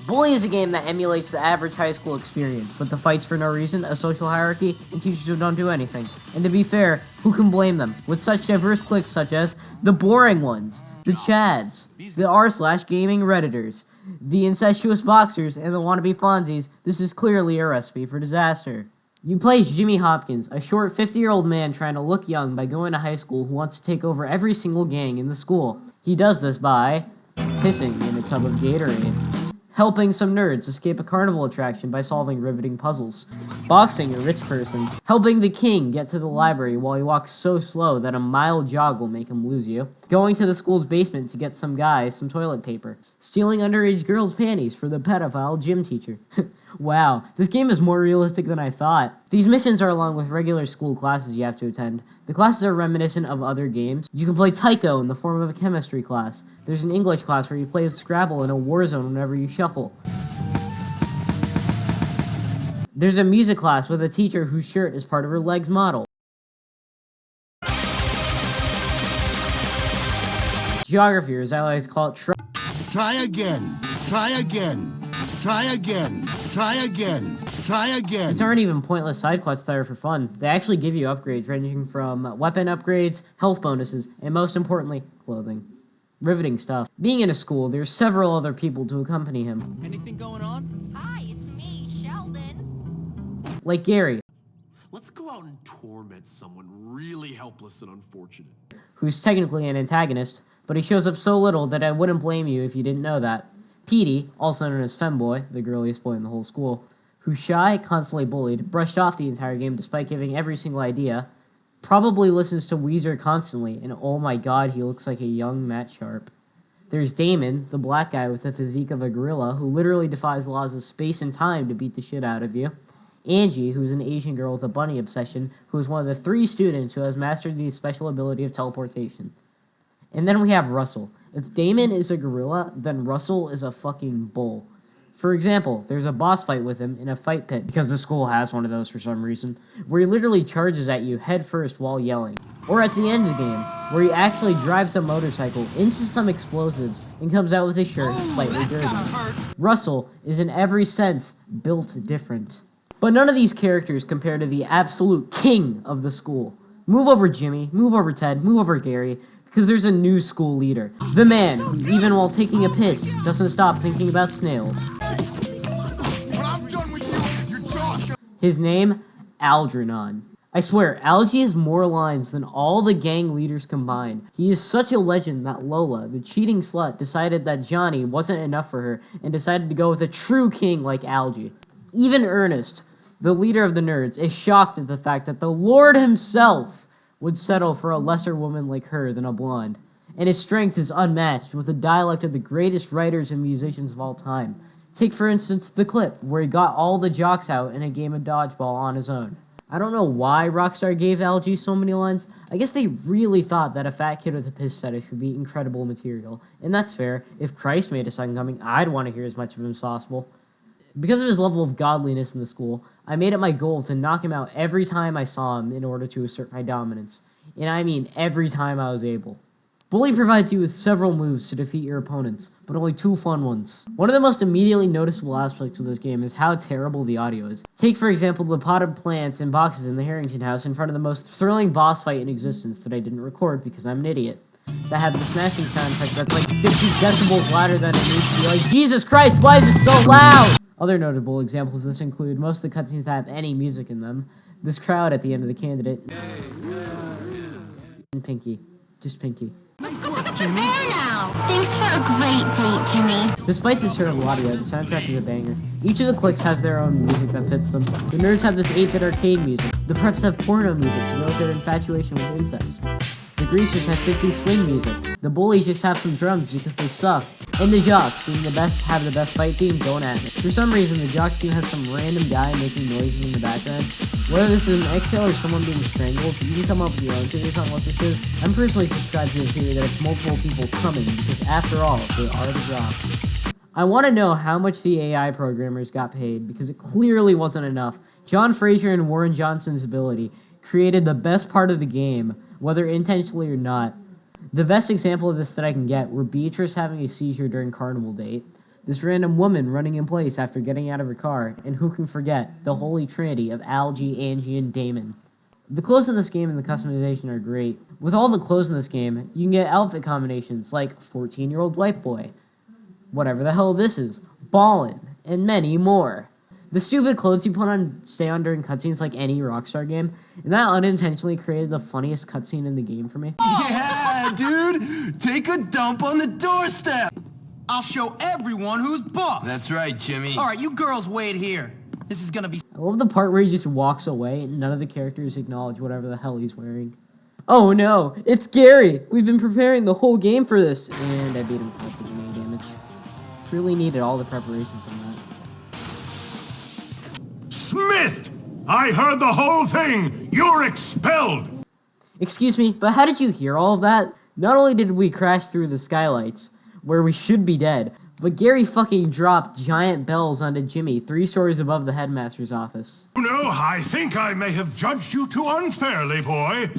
Bully is a game that emulates the average high school experience, with the fights for no reason, a social hierarchy, and teachers who don't do anything. And to be fair, who can blame them? With such diverse cliques such as the boring ones, the chads, the r/gaming redditors, the incestuous boxers, and the wannabe Fonzies, this is clearly a recipe for disaster. You play Jimmy Hopkins, a short 50-year-old man trying to look young by going to high school who wants to take over every single gang in the school. He does this by pissing in a tub of Gatorade, helping some nerds escape a carnival attraction by solving riveting puzzles, boxing a rich person, helping the king get to the library while he walks so slow that a mild jog will make him lose you, going to the school's basement to get some guy some toilet paper, stealing underage girls' panties for the pedophile gym teacher. Wow, this game is more realistic than I thought. These missions are along with regular school classes you have to attend. The classes are reminiscent of other games. You can play Tycho in the form of a chemistry class. There's an English class where you play with Scrabble in a war zone whenever you shuffle. There's a music class with a teacher whose shirt is part of her legs model. Geography, or as I like to call it, Try again. Try again. Try again. Try again. Try again. These aren't even pointless side quests that are for fun. They actually give you upgrades ranging from weapon upgrades, health bonuses, and most importantly, clothing. Riveting stuff. Being in a school, there's several other people to accompany him. Anything going on? Hi, it's me, Sheldon. Like Gary, Let's go out and torment someone really helpless and unfortunate. who's technically an antagonist, but he shows up so little that I wouldn't blame you if you didn't know that. Petey, also known as Femboy, the girliest boy in the whole school, who's shy, constantly bullied, brushed off the entire game despite giving every single idea, probably listens to Weezer constantly, and oh my god, he looks like a young Matt Sharp. There's Damon, the black guy with the physique of a gorilla, who literally defies the laws of space and time to beat the shit out of you. Angie, who's an Asian girl with a bunny obsession, who is one of the 3 students who has mastered the special ability of teleportation. And then we have Russell. If Damon is a gorilla, then Russell is a fucking bull. For example, there's a boss fight with him in a fight pit, because the school has one of those for some reason, where he literally charges at you head first while yelling. Or at the end of the game, where he actually drives a motorcycle into some explosives and comes out with his shirt slightly dirty. Russell is in every sense built different. But none of these characters compare to the absolute king of the school. Move over Jimmy, move over Ted, move over Gary, because there's a new school leader. The man who, even while taking a piss, doesn't stop thinking about snails. His name, Algernon. I swear, Algie has more lines than all the gang leaders combined. He is such a legend that Lola, the cheating slut, decided that Johnny wasn't enough for her and decided to go with a true king like Algie. Even Ernest, the leader of the nerds, is shocked at the fact that the Lord himself would settle for a lesser woman like her than a blonde. And his strength is unmatched with the dialect of the greatest writers and musicians of all time. Take, for instance, the clip where he got all the jocks out in a game of dodgeball on his own. I don't know why Rockstar gave Algie so many lines. I guess they really thought that a fat kid with a piss fetish would be incredible material. And that's fair. If Christ made a second coming, I'd want to hear as much of him as possible. Because of his level of godliness in the school, I made it my goal to knock him out every time I saw him in order to assert my dominance. And I mean every time I was able. Bully provides you with several moves to defeat your opponents, but only 2 fun ones. One of the most immediately noticeable aspects of this game is how terrible the audio is. Take, for example, the potted plants and boxes in the Harrington house in front of the most thrilling boss fight in existence that I didn't record because I'm an idiot. That have the smashing sound effect that's like 50 decibels louder than it needs to be. Like, Jesus Christ, why is it so loud? Other notable examples of this include most of the cutscenes that have any music in them, this crowd at the end of the candidate, and Pinky. Just Pinky. Let's go look at the bear now! Thanks for a great date, Jimmy. Despite this terrible audio, the soundtrack is a banger. Each of the cliques has their own music that fits them. The nerds have this 8-bit arcade music. The preps have porno music to go with their infatuation with insects. The greasers have 50s swing music. The bullies just have some drums because they suck. And the jocks, being the best, have the best fight theme going at it. For some reason, the jocks team has some random guy making noises in the background. Whether this is an exhale or someone being strangled, you can come up with your own theories on what this is. I'm personally subscribed to the theory that it's multiple people coming, because after all, they are the jocks. I want to know how much the AI programmers got paid, because it clearly wasn't enough. John Fraser and Warren Johnson's ability created the best part of the game, whether intentionally or not. The best example of this that I can get were Beatrice having a seizure during Carnival Date, this random woman running in place after getting out of her car, and who can forget the holy trinity of Algie, Angie, and Damon. The clothes in this game and the customization are great. With all the clothes in this game, you can get outfit combinations like 14-year-old white boy, whatever the hell this is, ballin', and many more. The stupid clothes you put on stay on during cutscenes like any Rockstar game, and that unintentionally created the funniest cutscene in the game for me. Yeah, dude! Take a dump on the doorstep! I'll show everyone who's boss! That's right, Jimmy. Alright, you girls wait here. This is gonna be... I love the part where he just walks away and none of the characters acknowledge whatever the hell he's wearing. Oh no, it's Gary! We've been preparing the whole game for this! And I beat him for taking any damage. Truly needed all the preparation from that. Smith! I heard the whole thing! You're expelled! Excuse me, but how did you hear all of that? Not only did we crash through the skylights, where we should be dead, but Gary fucking dropped giant bells onto Jimmy 3 stories above the headmaster's office. No, I think I may have judged you too unfairly, boy.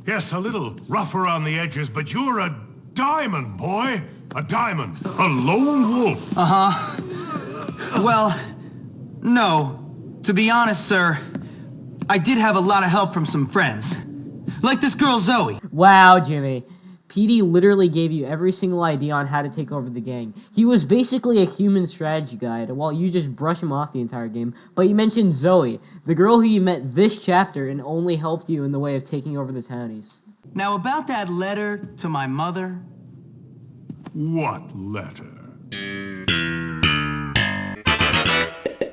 Yes, a little rough around the edges, but you're a diamond, boy. A diamond. A lone wolf. Well, no. To be honest, sir, I did have a lot of help from some friends. Like this girl, Zoe. Wow, Jimmy. PD literally gave you every single idea on how to take over the gang. He was basically a human strategy guide, while you just brush him off the entire game. But you mentioned Zoe, the girl who you met this chapter and only helped you in the way of taking over the townies. Now, about that letter to my mother... What letter?